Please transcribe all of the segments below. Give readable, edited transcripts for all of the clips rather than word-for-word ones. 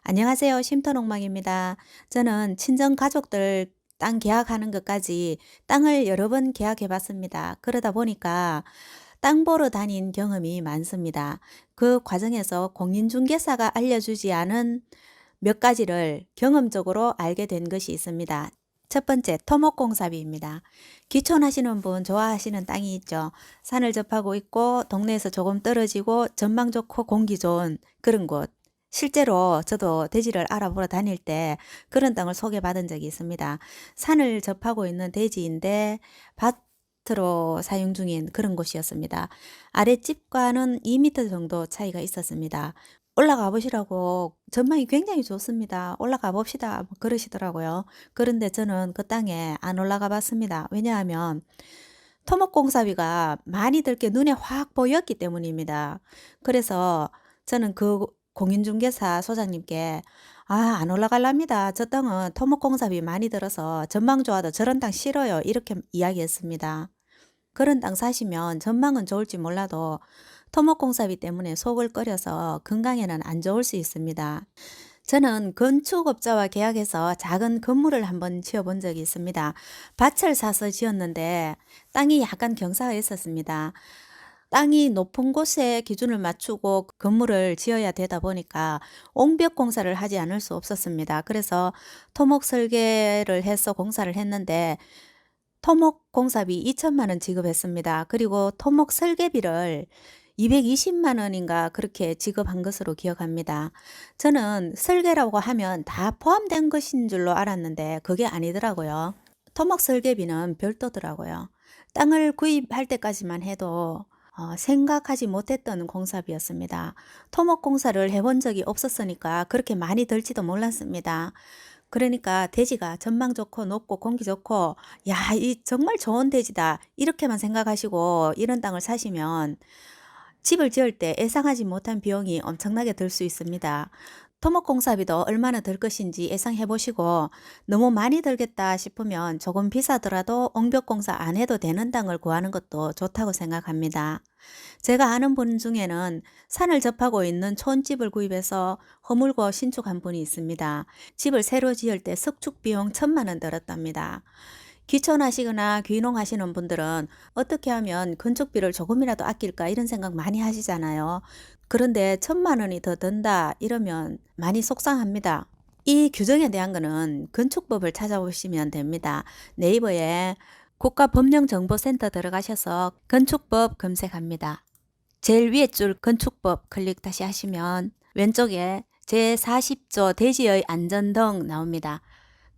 안녕하세요. 쉼터농막입니다. 저는 친정 가족들 땅 계약하는 것까지 땅을 여러 번 계약해 봤습니다. 그러다 보니까 땅 보러 다닌 경험이 많습니다. 그 과정에서 공인중개사가 알려주지 않은 몇 가지를 경험적으로 알게 된 것이 있습니다. 첫 번째, 토목공사비입니다. 기촌하시는 분 좋아하시는 땅이 있죠. 산을 접하고 있고 동네에서 조금 떨어지고 전망 좋고 공기 좋은 그런 곳. 실제로 저도 대지를 알아보러 다닐 때 그런 땅을 소개받은 적이 있습니다. 산을 접하고 있는 대지인데 밭으로 사용 중인 그런 곳이었습니다. 아랫집과는 2m 정도 차이가 있었습니다. 올라가 보시라고 전망이 굉장히 좋습니다. 올라가 봅시다. 뭐 그러시더라고요. 그런데 저는 그 땅에 안 올라가 봤습니다. 왜냐하면 토목공사비가 많이 들 게 눈에 확 보였기 때문입니다. 그래서 저는 그 공인중개사 소장님께 안 올라갈랍니다. 저 땅은 토목공사비 많이 들어서 전망 좋아도 저런 땅 싫어요. 이렇게 이야기했습니다. 그런 땅 사시면 전망은 좋을지 몰라도 토목공사비 때문에 속을 끓여서 건강에는 안 좋을 수 있습니다. 저는 건축업자와 계약해서 작은 건물을 한번 지어본 적이 있습니다. 밭을 사서 지었는데 땅이 약간 경사했었습니다. 땅이 높은 곳에 기준을 맞추고 건물을 지어야 되다 보니까 옹벽 공사를 하지 않을 수 없었습니다. 그래서 토목 설계를 해서 공사를 했는데 토목 공사비 2천만 원 지급했습니다. 그리고 토목 설계비를 220만 원인가 그렇게 지급한 것으로 기억합니다. 저는 설계라고 하면 다 포함된 것인 줄로 알았는데 그게 아니더라고요. 토목 설계비는 별도더라고요. 땅을 구입할 때까지만 해도 생각하지 못했던 공사비였습니다. 토목 공사를 해본 적이 없었으니까 그렇게 많이 들지도 몰랐습니다. 그러니까 대지가 전망 좋고 높고 공기 좋고 야, 이 정말 좋은 대지다. 이렇게만 생각하시고 이런 땅을 사시면 집을 지을 때 예상하지 못한 비용이 엄청나게 들 수 있습니다. 토목공사비도 얼마나 들 것인지 예상해 보시고 너무 많이 들겠다 싶으면 조금 비싸더라도 옹벽공사 안 해도 되는 땅을 구하는 것도 좋다고 생각합니다. 제가 아는 분 중에는 산을 접하고 있는 촌집을 구입해서 허물고 신축한 분이 있습니다. 집을 새로 지을 때 석축 비용 1,000만 원 들었답니다. 귀촌하시거나 귀농하시는 분들은 어떻게 하면 건축비를 조금이라도 아낄까 이런 생각 많이 하시잖아요. 그런데 1,000만 원이 더 든다 이러면 많이 속상합니다. 이 규정에 대한 거는 건축법을 찾아보시면 됩니다. 네이버에 국가법령정보센터 들어가셔서 건축법 검색합니다. 제일 위에 줄 건축법 클릭 다시 하시면 왼쪽에 제40조 대지의 안전 등 나옵니다.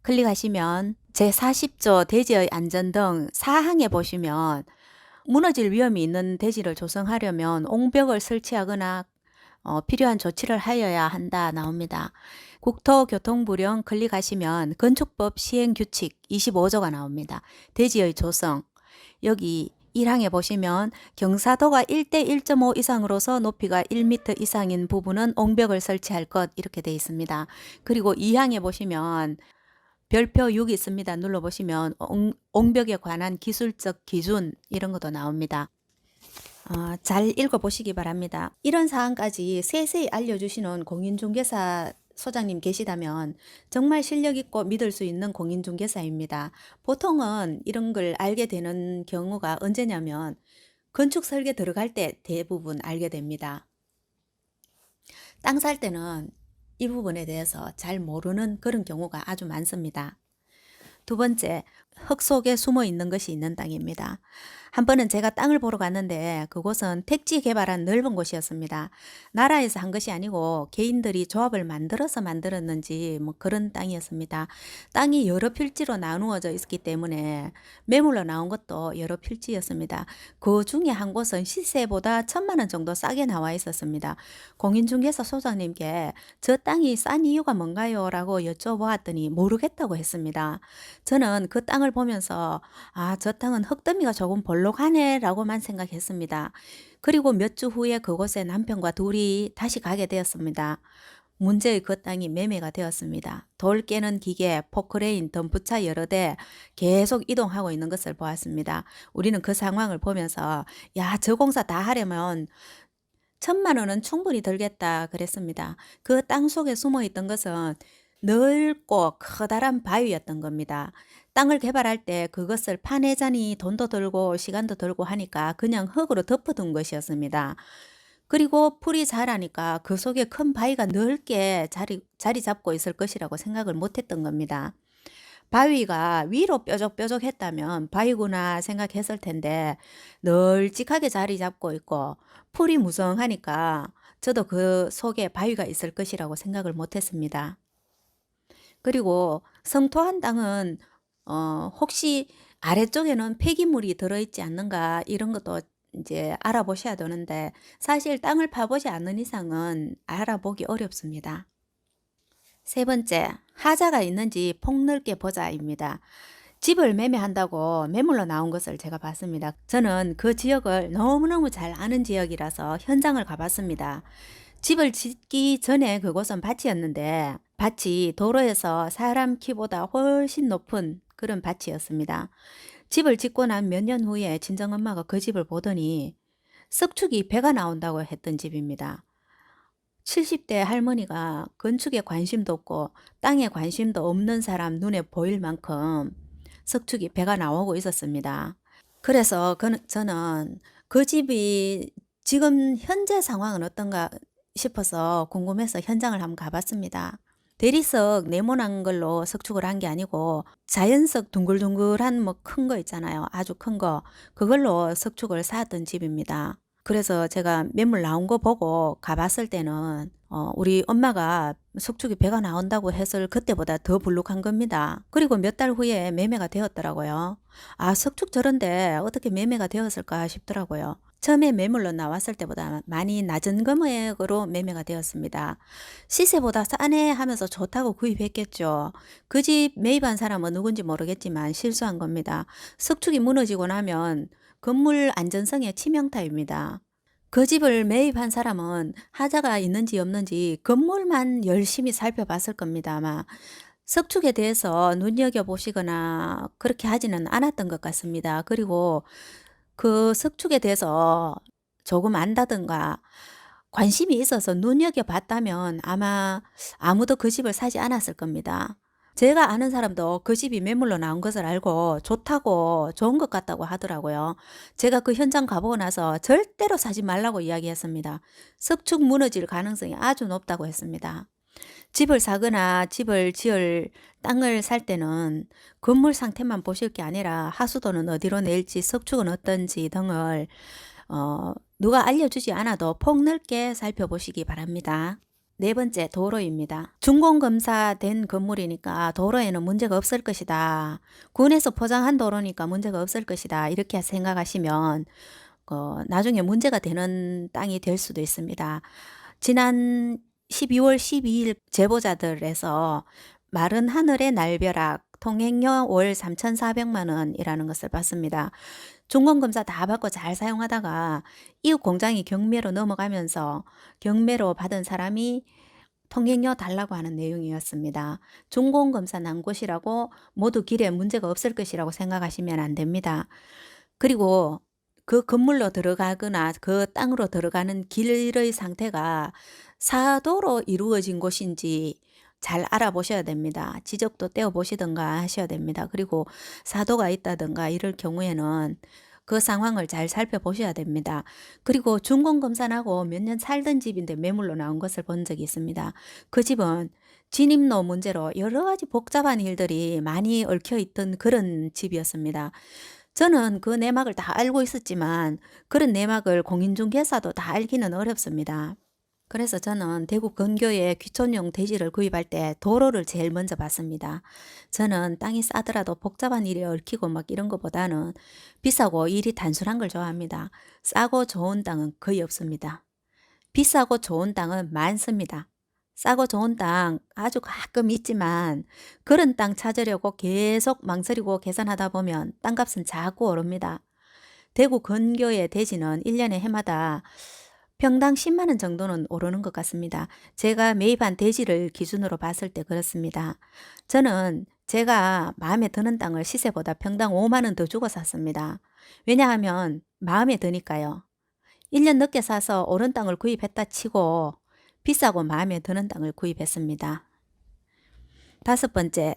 클릭하시면 제40조 대지의 안전 등 사항에 보시면 무너질 위험이 있는 대지를 조성하려면 옹벽을 설치하거나 필요한 조치를 하여야 한다 나옵니다. 국토교통부령 클릭하시면 건축법 시행규칙 25조가 나옵니다. 대지의 조성 여기 1항에 보시면 경사도가 1대 1.5 이상으로서 높이가 1m 이상인 부분은 옹벽을 설치할 것 이렇게 되어 있습니다. 그리고 2항에 보시면 별표 6 있습니다. 눌러보시면 옹벽에 관한 기술적 기준 이런 것도 나옵니다. 잘 읽어보시기 바랍니다. 이런 사항까지 세세히 알려주시는 공인중개사 소장님 계시다면 정말 실력 있고 믿을 수 있는 공인중개사입니다. 보통은 이런 걸 알게 되는 경우가 언제냐면 건축 설계 들어갈 때 대부분 알게 됩니다. 땅 살 때는 이 부분에 대해서 잘 모르는 그런 경우가 아주 많습니다. 두 번째, 흙 속에 숨어 있는 것이 있는 땅입니다. 한 번은 제가 땅을 보러 갔는데 그곳은 택지 개발한 넓은 곳이었습니다. 나라에서 한 것이 아니고 개인들이 조합을 만들어서 만들었는지 뭐 그런 땅이었습니다. 땅이 여러 필지로 나누어져 있기 때문에 매물로 나온 것도 여러 필지였습니다. 그 중에 한 곳은 시세보다 1,000만 원 정도 싸게 나와 있었습니다. 공인중개사 소장님께 저 땅이 싼 이유가 뭔가요? 라고 여쭤보았더니 모르겠다고 했습니다. 저는 그 땅을 보면서 저 땅은 흙더미가 조금 볼록하네 라고만 생각했습니다. 그리고 몇 주 후에 그곳에 남편과 둘이 다시 가게 되었습니다. 문제의 그 땅이 매매가 되었습니다. 돌 깨는 기계, 포크레인, 덤프차 여러 대 계속 이동하고 있는 것을 보았습니다. 우리는 그 상황을 보면서 야, 저 공사 다 하려면 천만 원은 충분히 들겠다 그랬습니다. 그 땅 속에 숨어 있던 것은 넓고 커다란 바위였던 겁니다. 땅을 개발할 때 그것을 파내자니 돈도 들고 시간도 들고 하니까 그냥 흙으로 덮어둔 것이었습니다. 그리고 풀이 자라니까 그 속에 큰 바위가 넓게 자리 잡고 있을 것이라고 생각을 못 했던 겁니다. 바위가 위로 뾰족뾰족했다면 바위구나 생각했을 텐데 널찍하게 자리 잡고 있고 풀이 무성하니까 저도 그 속에 바위가 있을 것이라고 생각을 못 했습니다. 그리고 성토한 땅은 혹시 아래쪽에는 폐기물이 들어있지 않는가 이런 것도 이제 알아보셔야 되는데 사실 땅을 파보지 않는 이상은 알아보기 어렵습니다. 세 번째, 하자가 있는지 폭넓게 보자입니다. 집을 매매한다고 매물로 나온 것을 제가 봤습니다. 저는 그 지역을 너무너무 잘 아는 지역이라서 현장을 가봤습니다. 집을 짓기 전에 그곳은 밭이었는데 밭이 도로에서 사람 키보다 훨씬 높은 그런 밭이었습니다. 집을 짓고 난 몇 년 후에 친정엄마가 그 집을 보더니 석축이 배가 나온다고 했던 집입니다. 70대 할머니가 건축에 관심도 없고 땅에 관심도 없는 사람 눈에 보일 만큼 석축이 배가 나오고 있었습니다. 그래서 저는 그 집이 지금 현재 상황은 어떤가 싶어서 궁금해서 현장을 한번 가봤습니다. 대리석 네모난 걸로 석축을 한 게 아니고 자연석 둥글둥글한 뭐 큰 거 있잖아요. 아주 큰 거. 그걸로 석축을 쌓았던 집입니다. 그래서 제가 매물 나온 거 보고 가봤을 때는 우리 엄마가 석축이 배가 나온다고 했을 그때보다 더 불룩한 겁니다. 그리고 몇 달 후에 매매가 되었더라고요. 아, 석축 저런데 어떻게 매매가 되었을까 싶더라고요. 처음에 매물로 나왔을 때보다 많이 낮은 금액으로 매매가 되었습니다. 시세보다 싸네 하면서 좋다고 구입했겠죠. 그 집 매입한 사람은 누군지 모르겠지만 실수한 겁니다. 석축이 무너지고 나면 건물 안전성에 치명타입니다. 그 집을 매입한 사람은 하자가 있는지 없는지 건물만 열심히 살펴봤을 겁니다. 아마 석축에 대해서 눈여겨보시거나 그렇게 하지는 않았던 것 같습니다. 그리고 그 석축에 대해서 조금 안다든가 관심이 있어서 눈여겨봤다면 아마 아무도 그 집을 사지 않았을 겁니다. 제가 아는 사람도 그 집이 매물로 나온 것을 알고 좋다고 좋은 것 같다고 하더라고요. 제가 그 현장 가보고 나서 절대로 사지 말라고 이야기했습니다. 석축 무너질 가능성이 아주 높다고 했습니다. 집을 사거나 집을 지을 땅을 살 때는 건물 상태만 보실 게 아니라 하수도는 어디로 낼지 석축은 어떤지 등을 누가 알려주지 않아도 폭넓게 살펴보시기 바랍니다. 네 번째, 도로입니다. 준공검사된 건물이니까 도로에는 문제가 없을 것이다. 군에서 포장한 도로니까 문제가 없을 것이다. 이렇게 생각하시면 나중에 문제가 되는 땅이 될 수도 있습니다. 지난 12월 12일 제보자들에서 마른 하늘의 날벼락 통행료 월 3,400만 원이라는 것을 봤습니다. 중공검사 다 받고 잘 사용하다가 이웃 공장이 경매로 넘어가면서 경매로 받은 사람이 통행료 달라고 하는 내용이었습니다. 중공검사 난 곳이라고 모두 길에 문제가 없을 것이라고 생각하시면 안 됩니다. 그리고 그 건물로 들어가거나 그 땅으로 들어가는 길의 상태가 사도로 이루어진 곳인지 잘 알아보셔야 됩니다. 지적도 떼어보시던가 하셔야 됩니다. 그리고 사도가 있다던가 이럴 경우에는 그 상황을 잘 살펴보셔야 됩니다. 그리고 준공검사하고 몇 년 살던 집인데 매물로 나온 것을 본 적이 있습니다. 그 집은 진입로 문제로 여러 가지 복잡한 일들이 많이 얽혀 있던 그런 집이었습니다. 저는 그 내막을 다 알고 있었지만 그런 내막을 공인중개사도 다 알기는 어렵습니다. 그래서 저는 대구 근교에 귀촌용 대지를 구입할 때 도로를 제일 먼저 봤습니다. 저는 땅이 싸더라도 복잡한 일이 얽히고 막 이런 것보다는 비싸고 일이 단순한 걸 좋아합니다. 싸고 좋은 땅은 거의 없습니다. 비싸고 좋은 땅은 많습니다. 싸고 좋은 땅 아주 가끔 있지만 그런 땅 찾으려고 계속 망설이고 계산하다 보면 땅값은 자꾸 오릅니다. 대구 근교의 대지는 1년에 해마다 평당 10만 원 정도는 오르는 것 같습니다. 제가 매입한 대지를 기준으로 봤을 때 그렇습니다. 저는 제가 마음에 드는 땅을 시세보다 평당 5만 원 더 주고 샀습니다. 왜냐하면 마음에 드니까요. 1년 늦게 사서 오른 땅을 구입했다 치고 비싸고 마음에 드는 땅을 구입했습니다. 5번째,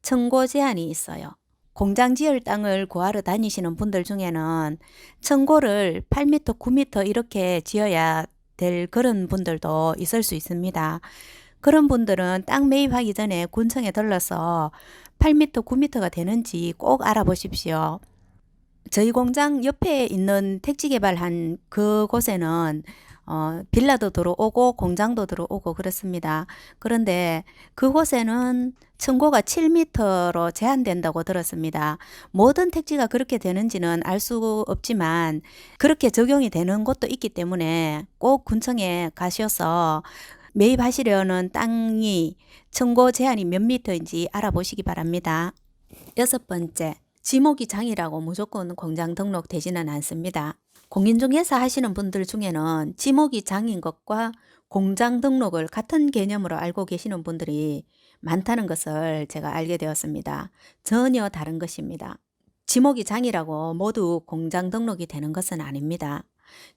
청고 제한이 있어요. 공장 지을 땅을 구하러 다니시는 분들 중에는 청고를 8m, 9m 이렇게 지어야 될 그런 분들도 있을 수 있습니다. 그런 분들은 땅 매입하기 전에 군청에 들러서 8m, 9m가 되는지 꼭 알아보십시오. 저희 공장 옆에 있는 택지 개발한 그곳에는 빌라도 들어오고 공장도 들어오고 그렇습니다. 그런데 그곳에는 층고가 7m로 제한된다고 들었습니다. 모든 택지가 그렇게 되는지는 알 수 없지만 그렇게 적용이 되는 곳도 있기 때문에 꼭 군청에 가셔서 매입하시려는 땅이 층고 제한이 몇 미터인지 알아보시기 바랍니다. 6번째, 지목이 장이라고 무조건 공장 등록되지는 않습니다. 공인중개사 하시는 분들 중에는 지목이 장인 것과 공장 등록을 같은 개념으로 알고 계시는 분들이 많다는 것을 제가 알게 되었습니다. 전혀 다른 것입니다. 지목이 장이라고 모두 공장 등록이 되는 것은 아닙니다.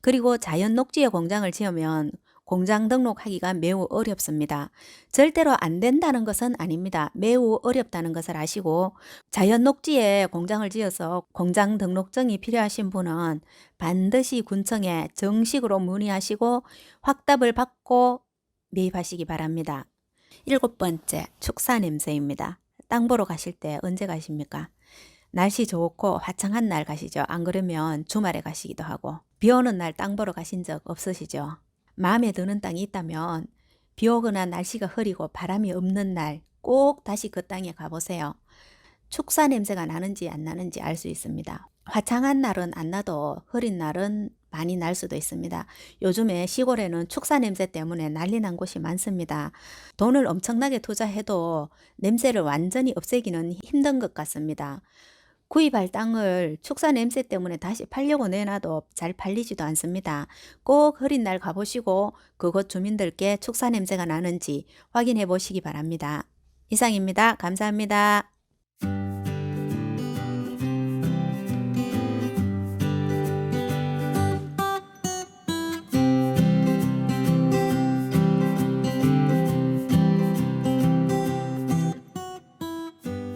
그리고 자연 녹지에 공장을 지으면 공장 등록하기가 매우 어렵습니다. 절대로 안 된다는 것은 아닙니다. 매우 어렵다는 것을 아시고 자연 녹지에 공장을 지어서 공장 등록증이 필요하신 분은 반드시 군청에 정식으로 문의하시고 확답을 받고 매입하시기 바랍니다. 7번째, 축사 냄새입니다. 땅 보러 가실 때 언제 가십니까? 날씨 좋고 화창한 날 가시죠. 안 그러면 주말에 가시기도 하고. 비 오는 날 땅 보러 가신 적 없으시죠? 마음에 드는 땅이 있다면 비 오거나 날씨가 흐리고 바람이 없는 날 꼭 다시 그 땅에 가보세요. 축사 냄새가 나는지 안 나는지 알 수 있습니다. 화창한 날은 안 나도 흐린 날은 많이 날 수도 있습니다. 요즘에 시골에는 축사 냄새 때문에 난리 난 곳이 많습니다. 돈을 엄청나게 투자해도 냄새를 완전히 없애기는 힘든 것 같습니다. 구입할 땅을 축사 냄새 때문에 다시 팔려고 내놔도 잘 팔리지도 않습니다. 꼭 흐린 날 가보시고 그곳 주민들께 축사 냄새가 나는지 확인해 보시기 바랍니다. 이상입니다. 감사합니다.